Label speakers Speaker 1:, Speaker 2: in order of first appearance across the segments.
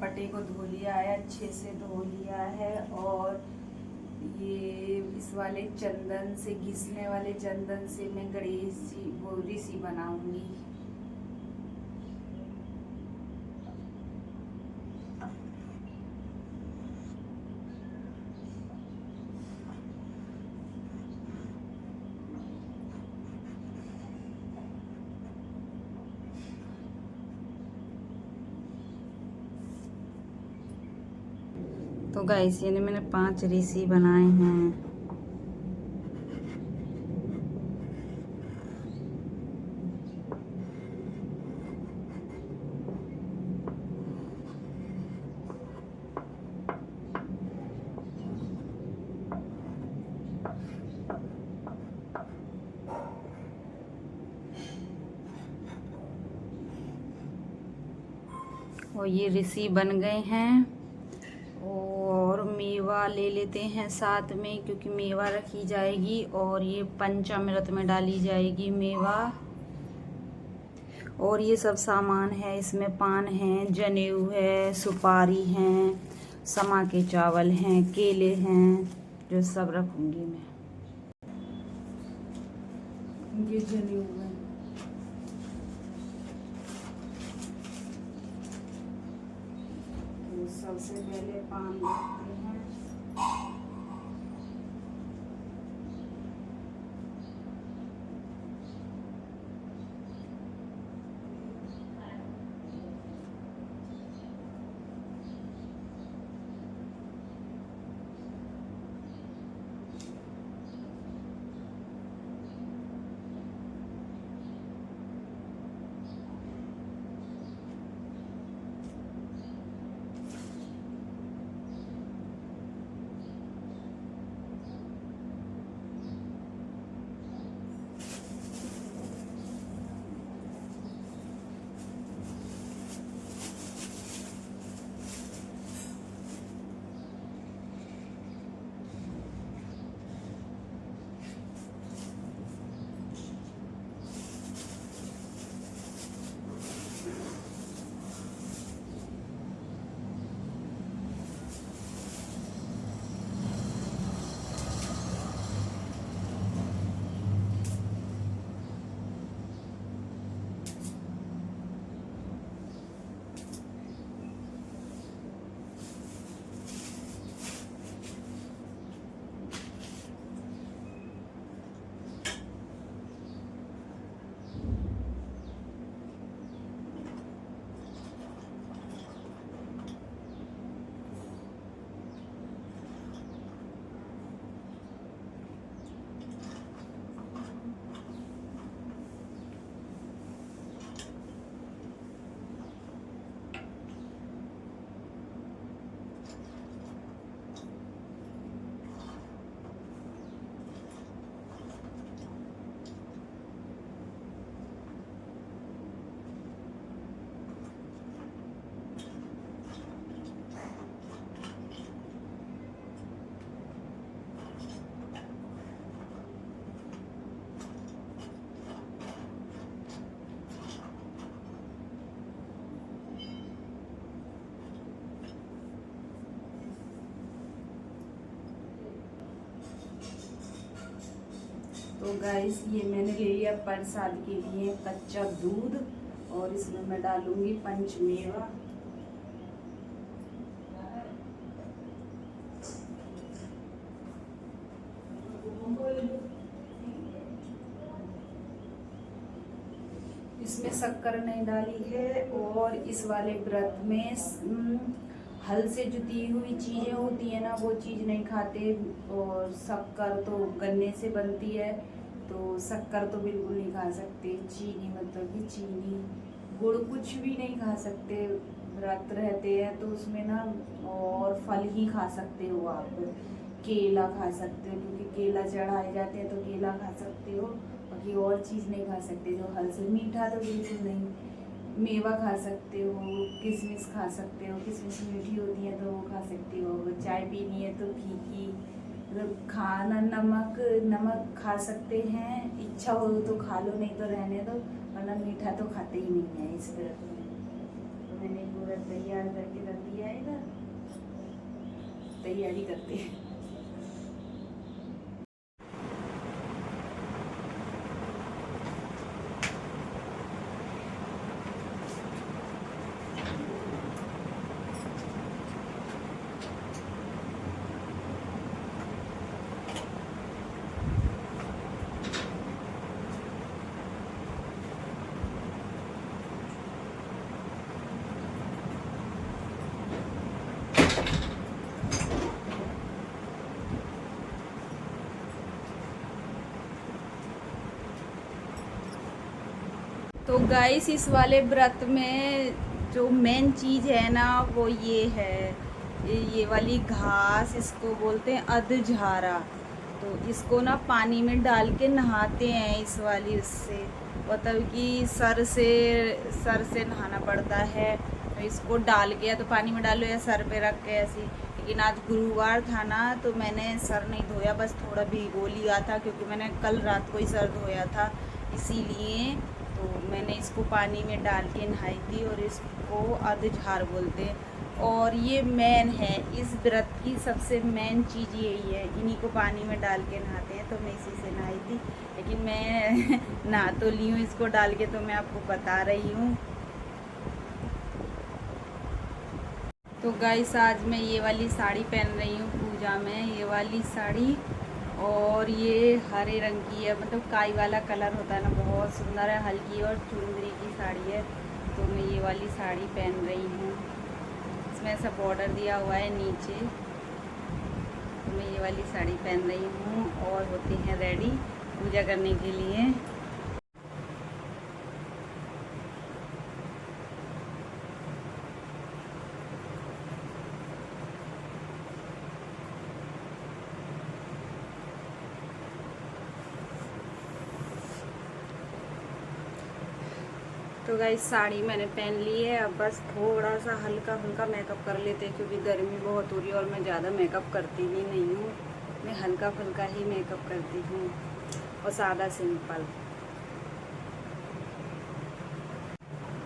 Speaker 1: पटे को धो लिया है, अच्छे से धो लिया है। और ये इस वाले चंदन से, घिसने वाले चंदन से मैं गणेश जी गौरी सी बनाऊंगी। तो गाइस ये मैंने 5 ऋषि बनाए हैं। और ये ऋषि बन गए हैं। और मेवा ले लेते हैं साथ में, क्योंकि मेवा रखी जाएगी और ये पंचामृत में डाली जाएगी मेवा। और ये सब सामान है, इसमें पान है, जनेऊ है, सुपारी है, समा के चावल हैं, केले हैं, जो सब रखूंगी मैं। ये जनेऊ है। सबसे पहले पान रखते हैं। तो गाइस ये मैंने ले लिया प्रसाद के लिए कच्चा दूध, और इसमें मैं डालूंगी पंचमेवा। इसमें शक्कर नहीं डाली है। और इस वाले व्रत में हल से जुती हुई चीज़ें होती है ना, वो चीज़ नहीं खाते। और शक्कर तो गन्ने से बनती है, तो शक्कर तो बिल्कुल नहीं खा सकते। चीनी, मतलब कि चीनी, गुड़ कुछ भी नहीं खा सकते। व्रत रहते हैं तो उसमें ना और फल ही खा सकते हो आप। केला खा सकते हो, क्योंकि केला चढ़ाए जाते हैं, तो केला खा सकते हो। बाकी और चीज़ नहीं खा सकते जो हल से। मीठा तो बिल्कुल नहीं। मेवा खा सकते हो, किशमिश खा सकते हो, किशमिश मीठी होती है तो वो खा सकते हो। चाय पीनी है तो फीकी, मतलब खाना नमक खा सकते हैं, इच्छा हो तो खा लो, नहीं तो रहने दो, वरना मीठा तो खाते ही नहीं है इस व्रत में। तो मैंने पूरा तैयार करके रख दिया। तैयारी करते हैं। तो गाइस इस वाले व्रत में जो मेन चीज़ है ना वो ये है, ये वाली घास, इसको बोलते हैं अधझारा। तो इसको ना पानी में डाल के नहाते हैं इस वाली उससे, मतलब कि सर से नहाना पड़ता है। तो इसको डाल के या तो पानी में डालो या सर पे रख के ऐसे। लेकिन आज गुरुवार था ना तो मैंने सर नहीं धोया, बस थोड़ा भिगो लिया था क्योंकि मैंने कल रात को ही सर धोया था, इसीलिए तो मैंने इसको पानी में डाल के नहाई थी। और इसको अधझार बोलते हैं। और ये मेन है इस व्रत की, सबसे मेन चीज़ यही है, इन्हीं को पानी में डाल के नहाते हैं। तो मैं इसी से नहाई थी, लेकिन मैं नहा तो ली हूँ इसको डाल के, तो मैं आपको बता रही हूँ। तो गाइस आज मैं ये वाली साड़ी पहन रही हूँ पूजा में, ये वाली साड़ी। और ये हरे रंग की है, मतलब काई वाला कलर होता है ना, बहुत सुंदर है, हल्की और चुनरी की साड़ी है। तो मैं ये वाली साड़ी पहन रही हूँ, इसमें ऐसा बॉर्डर दिया हुआ है नीचे। तो मैं ये वाली साड़ी पहन रही हूँ और होते हैं रेडी पूजा करने के लिए। तो गाइस साड़ी मैंने पहन ली है, अब बस थोड़ा सा हल्का फुल्का मेकअप कर लेते हैं क्योंकि गर्मी बहुत हो रही है और मैं ज़्यादा मेकअप करती भी नहीं हूँ, मैं हल्का फुल्का ही मेकअप करती हूँ और सादा सिंपल।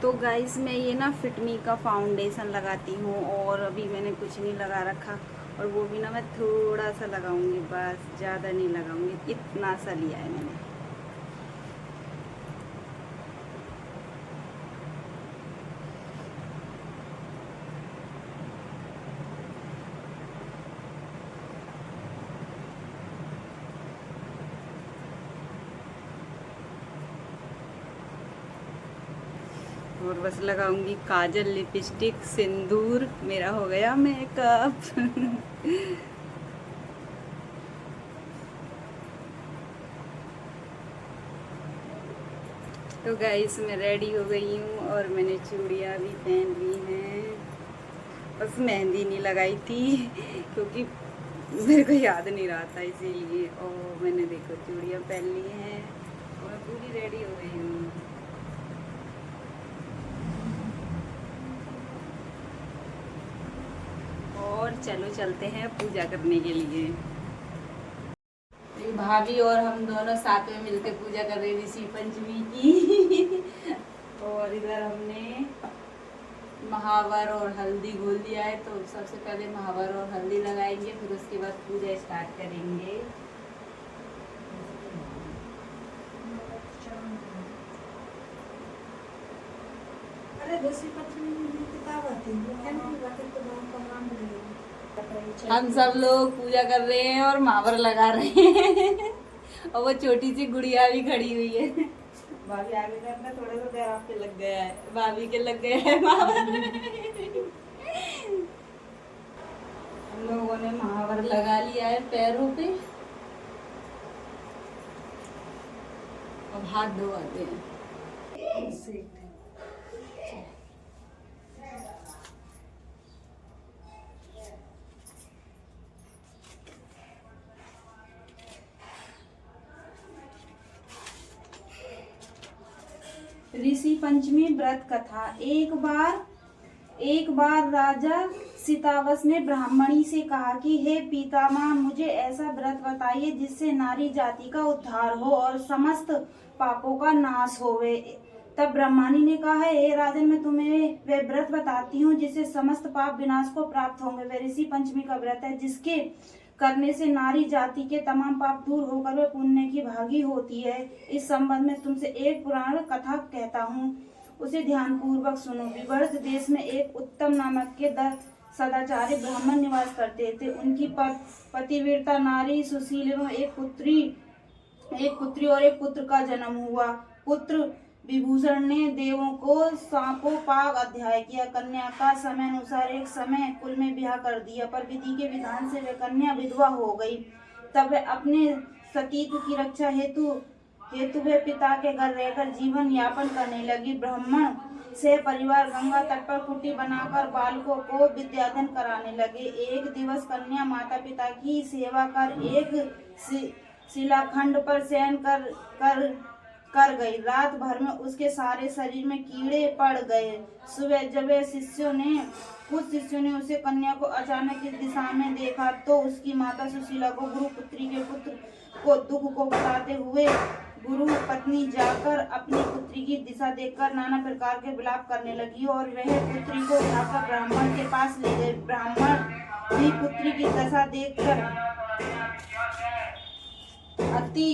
Speaker 1: तो गाइस मैं ये ना फिटमी का फाउंडेशन लगाती हूँ और अभी मैंने कुछ नहीं लगा रखा, और वो भी ना मैं थोड़ा सा लगाऊंगी, बस ज़्यादा नहीं लगाऊंगी, इतना सा लिया है मैंने। और बस लगाऊंगी काजल, लिपस्टिक, सिंदूर, मेरा हो गया मेकअप। तो गाइस मैं रेडी हो गई हूँ और मैंने चूड़ियाँ भी पहन ली हैं, बस मेहंदी नहीं लगाई थी क्योंकि मेरे को याद नहीं रहा था, इसीलिए। और मैंने देखो चूड़ियाँ पहन ली हैं और मैं पूरी रेडी हो गई हूँ। और चलो चलते हैं पूजा करने के लिए। भाभी और हम दोनों साथ में मिलकर पूजा कर रहे ऋषि पंचमी की। और इधर हमने महावर और हल्दी घोल दिया है, तो सबसे पहले महावर और हल्दी लगाएंगे, फिर उसके बाद पूजा स्टार्ट करेंगे। हम सब लोग पूजा कर रहे हैं और महावर लगा रहे हैं और वो छोटी सी गुड़िया भी खड़ी हुई है। भाभी आगे करना, थोड़ा सा पैर आपके लग गया है, भाभी के लग गया है महावर। हम लोगों ने महावर लगा लिया है पैरों पे, अब हाथ धोते हैं। ऋषि पंचमी व्रत कथा। एक बार राजा सितावस ने ब्राह्मणी से कहा कि हे पितामह, मुझे ऐसा व्रत बताइए जिससे नारी जाति का उद्धार हो और समस्त पापों का नाश होवे।
Speaker 2: तब ब्रह्मानी ने कहा है, हे राजन, मैं तुम्हें वह व्रत बताती हूँ जिससे समस्त पाप विनाश को प्राप्त होंगे। वह ऋषि पंचमी का व्रत है जिसके करने से नारी जाति के तमाम पाप दूर होकर वह पुण्य की भागी होती है। इस संबंध में तुमसे एक पुराण कथा कहता हूँ, उसे ध्यान पूर्वक सुनो। विवर्त देश में एक उत्तम नामक के सदाचारी ब्राह्मण निवास करते थे। उनकी पतिव्रता नारी सुशील एवं एक पुत्री और एक पुत्र का जन्म हुआ। पुत्र विभूषण ने देवों को सांपोपाग अध्याय किया। कन्या का समय अनुसार एक समय कुल में ब्याह कर दिया, पर विधि के विधान से वह कन्या विधवा हो गई। तब वह अपने सतीत्व की रक्षा हेतु वह पिता के घर रहकर जीवन यापन करने लगी। ब्राह्मण से परिवार गंगा तट पर कुटी बनाकर बालकों को विद्यादान कराने लगे। एक दिवस कन्या माता पिता की सेवा कर एक शिलाखंड पर शयन कर गई। रात भर में उसके सारे शरीर में कीड़े पड़ गए। सुबह जब कुछ शिष्यों ने उसे कन्या को अचानक इस दिशा में देखा तो उसकी माता सुशीला को गुरु पुत्री के पुत्र को दुख को बताते हुए गुरु पत्नी जाकर अपनी पुत्री की दिशा देखकर नाना प्रकार के विलाप करने लगी और वह पुत्री को उठाकर ब्राह्मण के पास ले गए। ब्राह्मण भी पुत्री की दशा देखकर अति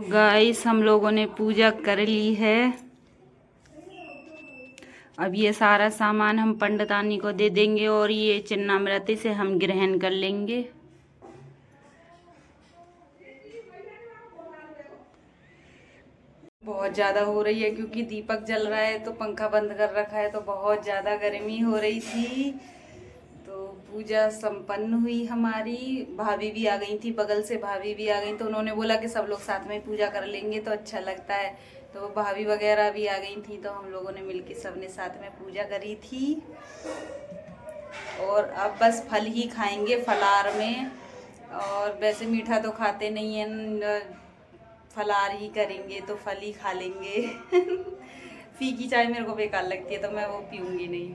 Speaker 2: गाइस हम लोगों ने पूजा कर ली है। अब ये सारा सामान हम पंडितानी को दे देंगे और ये चिन्नामृति से हम ग्रहण कर लेंगे। बहुत ज़्यादा हो रही है क्योंकि दीपक जल रहा है तो पंखा बंद कर रखा है, तो बहुत ज़्यादा गर्मी हो रही थी
Speaker 1: पूजा संपन्न हुई हमारी। भाभी भी आ गई थी, बगल से भाभी भी आ गई, तो उन्होंने बोला कि सब लोग साथ में पूजा कर लेंगे तो अच्छा लगता है। तो भाभी वगैरह भी आ गई थी, तो हम लोगों ने मिलके सबने साथ में पूजा करी थी। और अब बस फल ही खाएंगे फलार में, और वैसे मीठा तो खाते नहीं हैं, फलार ही करेंगे तो फल ही खा लेंगे। फीकी चाय मेरे को बेकार लगती है, तो मैं वो पीऊँगी नहीं।